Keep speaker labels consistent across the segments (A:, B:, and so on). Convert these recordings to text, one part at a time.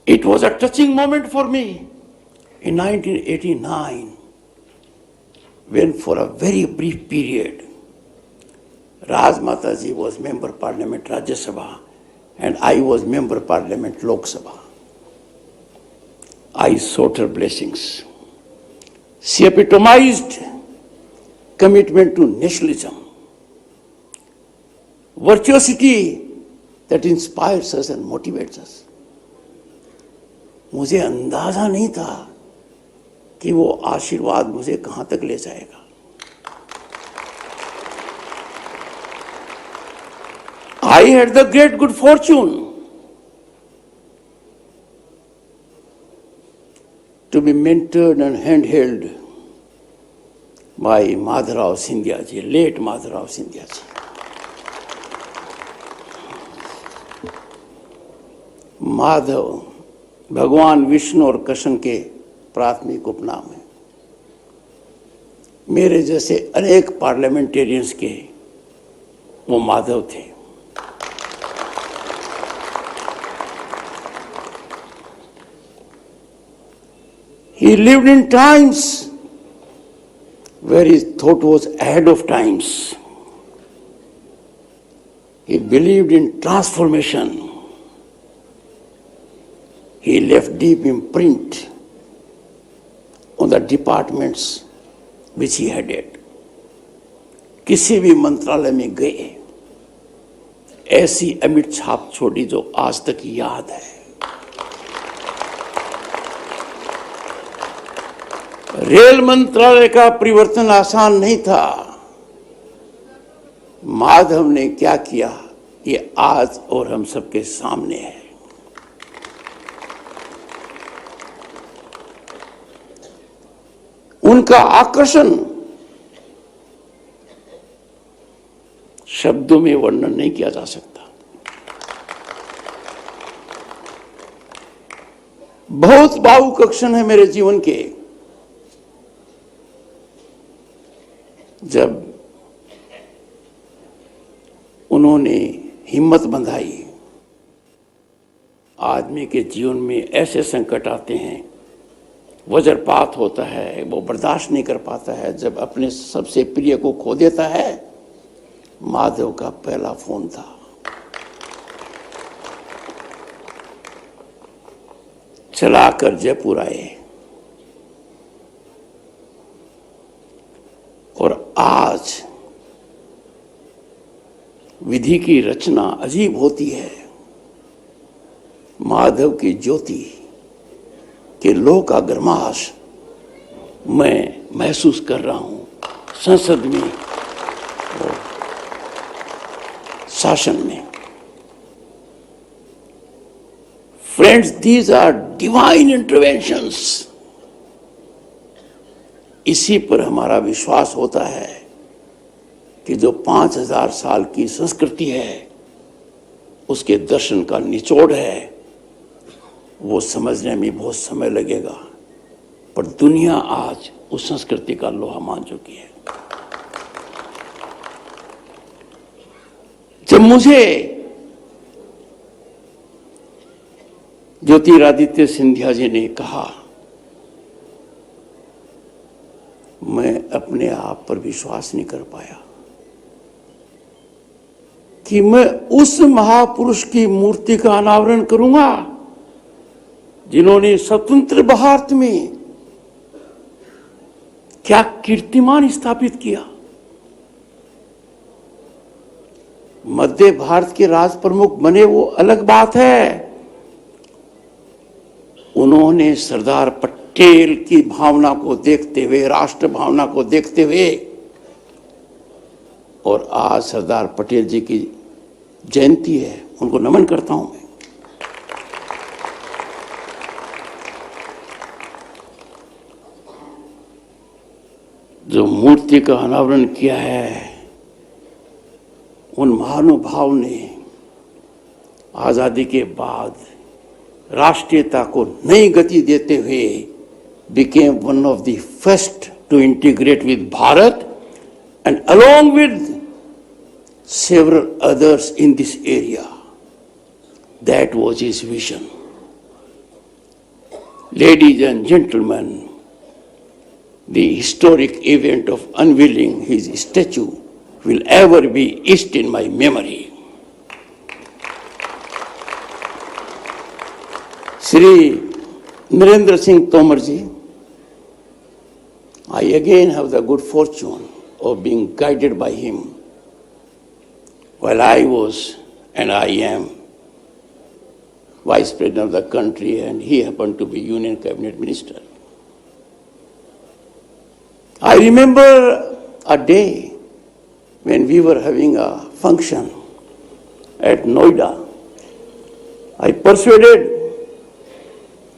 A: It was a touching moment for me in 1989 when, for a very brief period, Rajmata ji was Member Parliament Rajya Sabha and I was Member Parliament Lok Sabha. I sought her blessings. She epitomized commitment to nationalism, virtuosity that inspires us and motivates us. मुझे अंदाजा नहीं था कि वो आशीर्वाद मुझे कहां तक ले जाएगा. I had the great good fortune to be mentored and handheld by Madhavrao Scindia ji, late Madhavrao Scindia ji. Madhav भगवान विष्णु और कृष्ण के प्राथमिक उपनाम है. मेरे जैसे अनेक पार्लियामेंटेरियंस के वो माधव थे. He lived in times where his thought was ahead of times. He believed in transformation. He left deep imprint on the departments which he headed. किसी भी मंत्रालय में गए, ऐसी अमिट छाप छोड़ी जो आज तक याद है. रेल मंत्रालय का परिवर्तन आसान नहीं था. माधव ने क्या किया, ये आज और हम सबके सामने है. उनका आकर्षण शब्दों में वर्णन नहीं किया जा सकता. बहुत भावुक क्षण है मेरे जीवन के, जब उन्होंने हिम्मत बंधाई. आदमी के जीवन में ऐसे संकट आते हैं, वज्रपात होता है, वो बर्दाश्त नहीं कर पाता है, जब अपने सबसे प्रिय को खो देता है. माधव का पहला फोन था. चलाकर जयपुर आए और आज विधि की रचना अजीब होती है. माधव की ज्योति के लोह का गर्माश मैं महसूस कर रहा हूं संसद में और शासन में. Friends, these are divine interventions. इसी पर हमारा विश्वास होता है कि जो 5000 साल की संस्कृति है, उसके दर्शन का निचोड़ है. वो समझने में बहुत समय लगेगा, पर दुनिया आज उस संस्कृति का लोहा मान चुकी है. जब मुझे ज्योतिरादित्य सिंधिया जी ने कहा, मैं अपने आप पर विश्वास नहीं कर पाया कि मैं उस महापुरुष की मूर्ति का अनावरण करूंगा जिन्होंने स्वतंत्र भारत में क्या कीर्तिमान स्थापित किया. मध्य भारत के राज प्रमुख बने वो अलग बात है. उन्होंने सरदार पटेल की भावना को देखते हुए, राष्ट्र भावना को देखते हुए, और आज सरदार पटेल जी की जयंती है, उनको नमन करता हूं मैं. जो मूर्ति का अनावरण किया है, उन महानुभाव ने आजादी के बाद राष्ट्रीयता को नई गति देते हुए became one of the first to integrate with Bharat, and along with several others in this area. That was his vision. Ladies and gentlemen, the historic event of unveiling his statue will ever be etched in my memory. Shri Narendra Singh Tomar ji, I again have the good fortune of being guided by him while I was and I am Vice President of the country and he happened to be Union Cabinet Minister. I remember a day when we were having a function at Noida. I persuaded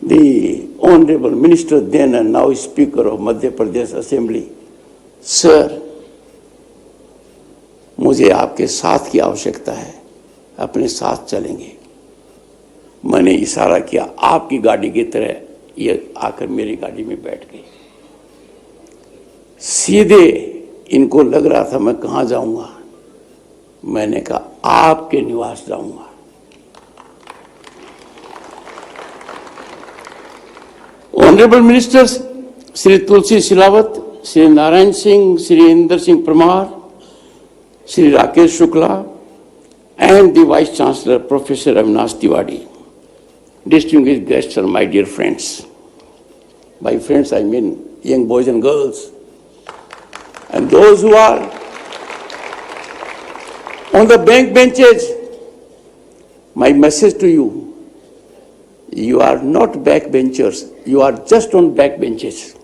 A: the Honorable Minister then and now Speaker of Madhya Pradesh Assembly, Sir, मुझे आपके साथ की आवश्यकता है, अपने साथ चलेंगे। मैंने इशारा किया, आपकी गाड़ी की तरह ये आकर मेरी गाड़ी में बैठ गई। सीधे इनको लग रहा था मैं कहाँ जाऊंगा, मैंने कहा आपके निवास जाऊंगा। Honorable Ministers, Shri Tulsi Silawat, Shri Narayan Singh, Shri Inder Singh Parmar, Shri Rakesh Shukla, and the Vice Chancellor, Professor Avinash Tiwari. Distinguished guests are my dear friends. By friends, I mean young boys and girls. And those who are on the bank benches, my message to you, you are not backbenchers, you are just on backbenches.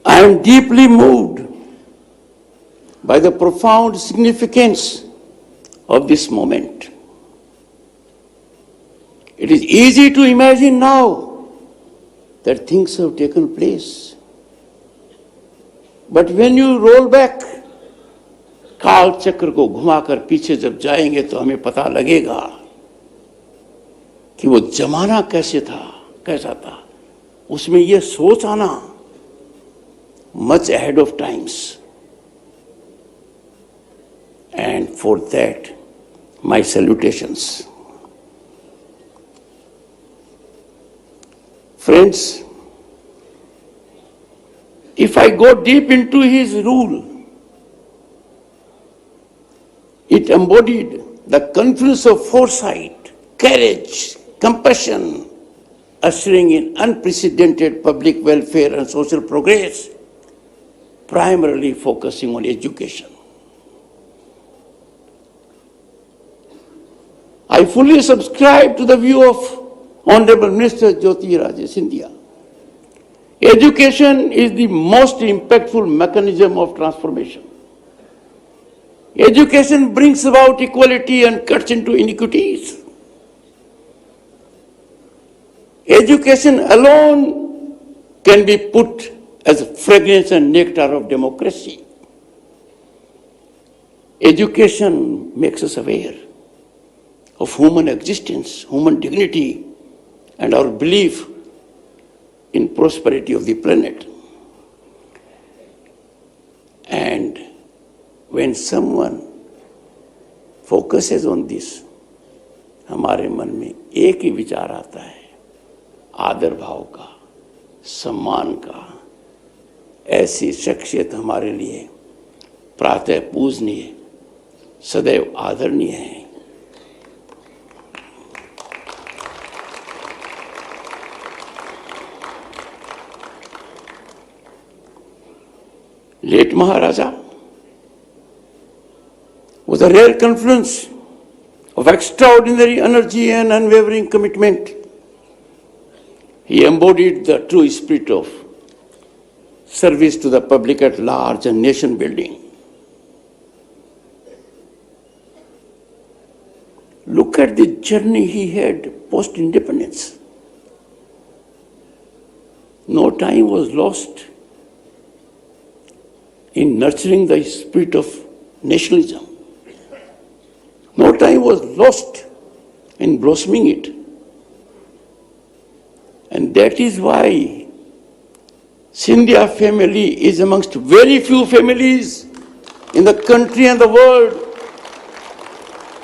A: I am deeply moved by the profound significance of this moment. It is easy to imagine now that things have taken place. But when you roll back, काल चक्र को घुमाकर पीछे जब जाएंगे तो हमें पता लगेगा कि वो जमाना कैसे था, कैसा था। उसमें ये सोच आना much ahead of times. And for that, my salutations. Friends, if I go deep into his rule, it embodied the confluence of foresight, courage, compassion, ushering in unprecedented public welfare and social progress, primarily focusing on education. I fully subscribe to the view of Honorable Minister Jyotiradittya Scindia. Education is the most impactful mechanism of transformation. Education brings about equality and cuts into inequities. Education alone can be put as a fragrance and nectar of democracy. Education makes us aware of human existence, human dignity, and our belief in prosperity of the planet. And when someone focuses on this, हमारे मन में एक ही विचार आता है, आदर भाव का, सम्मान का। ऐसी शख्सियत हमारे लिए प्रातः पूजनीय, सदैव आदरणीय है। Late Maharaja was a rare confluence of extraordinary energy and unwavering commitment. He embodied the true spirit of service to the public at large and nation building. Look at the journey he had post-independence. No time was lost in nurturing the spirit of nationalism. No time was lost in blossoming it. And that is why Scindia family is amongst very few families in the country and the world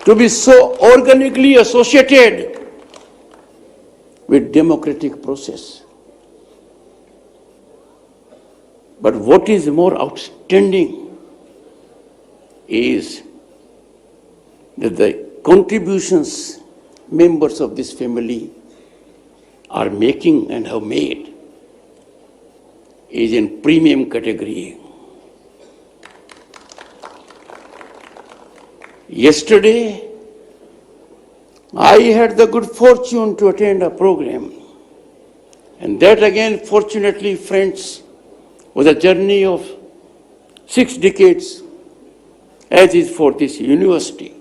A: to be so organically associated with democratic process. But what is more outstanding is that the contributions members of this family are making and have made is in premium category. Yesterday, I had the good fortune to attend a program, and that again, fortunately, friends, was a journey of 6 decades, as is for this university.